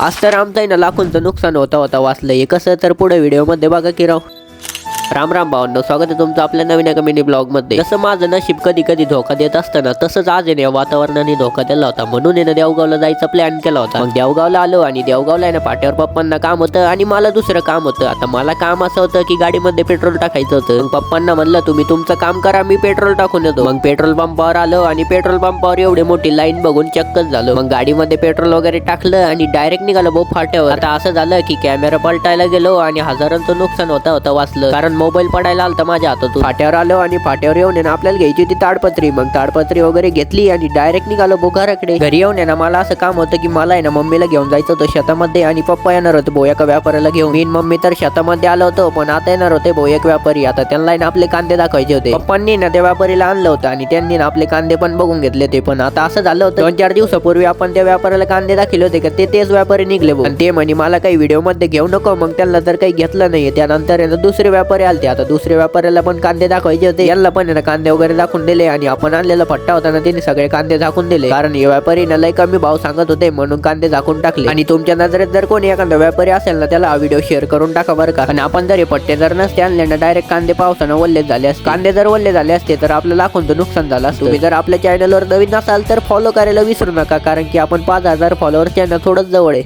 आज तर आमचं आहे ना लाखोंचं नुकसान होता होता वाचलं. हे कसं तर पुढे व्हिडिओमध्ये बघा की राव. राम राम भावांनो, स्वागत आहे तुमचं आपल्या नवीन एका मिनी ब्लॉगमध्ये. जसं माझं नशीब कधी कधी धोका देत असताना तसंच आज आहे ना वातावरणाने धोका दिला होता. म्हणून आहे ना देवगावला जायचा प्लॅन केला होता. मग देवगावला आलो आणि देवगावला आहे ना पाट्यावर पप्पांना काम होतं आणि मला दुसरं काम होतं. आता मला काम असं होतं की गाडीमध्ये पेट्रोल टाकायचं होतं. मग पप्पांना म्हणलं तुम्ही तुमचं काम करा, मी पेट्रोल टाकून येतो. मग पेट्रोल पंपावर आलो आणि पेट्रोल पंपावर एवढी मोठी लाईन बघून चक्कच झालो. मग गाडीमध्ये पेट्रोल वगैरे टाकलं आणि डायरेक्ट निघालो भाऊ फाट्यावर. आता असं झालं की कॅमेरा पलटायला गेलो आणि हजारांचं नुकसान होता होता वाचलं, कारण मोबाईल पडायला आलता माझ्या हातातून. फाट्यावर आलो आणि फाट्यावर येऊन आहे ना आपल्याला घ्यायची होती ताडपत्री. मग ताडपत्री वगैरे घेतली आणि डायरेक्ट निघालो घराकडे. घरी येऊन आहे ना मला असं काम होतं की मला आहे ना मम्मीला घेऊन जायचं होतं शेतामध्ये आणि पप्पा येणार होते भाऊ एका व्यापाऱ्याला घेऊन. मी मम्मी तर शेतामध्ये आलो होतो, पण आता येणार होते भाऊ एक व्यापारी. आता त्यांना ना आपले कांदे दाखवायचे होते. पप्पांनी ना त्या व्यापारीला आणलं होतं आणि त्यांनी ना आपले कांदे पण बघून घेतले ते. पण आता असं झालं होतं 2-4 दिवसापूर्वी आपण त्या व्यापाऱ्याला कांदे दाखवले होते का तेच व्यापारी निघले भाऊ. आणि ते म्हणे मला काही व्हिडिओ मध्ये घेऊ नको. मग त्यांना तर काही घेतलं नाही. त्यानंतर आहे ना दुसरे व्यापारी आलते. आता दुसरे व्यापाऱ्याला पण कांदे दाखवायचे होते. यांना पण आहे ना कांदे वगैरे दाखवून दिले आणि आपण आणलेला फट्टा होता ना त्यांनी सगळे कांदे झाकून दिले, कारण हे व्यापारी ना लय कमी भाव सांगत होते म्हणून कांदे झाकून टाकले. आणि तुमच्या नजरेत जर कोणी एखादा व्यापारी असेल ना त्याला हा व्हिडिओ शेअर करून टाका बरं का. आणि आपण जर हे पट्टे जर नसते आणले ना डायरेक्ट कांदे पावसानं ओल्ले झाले असते. कांदे जर ओल्ले झाले असते तर आपलं लाखोंचं नुकसान झालं असतं. तुम्ही जर आपल्या चॅनलवर नवीन असाल तर फॉलो करायला विसरू नका, कारण की आपण 5000 फॉलोअर्स चॅनल थोडंच जवळ आहे.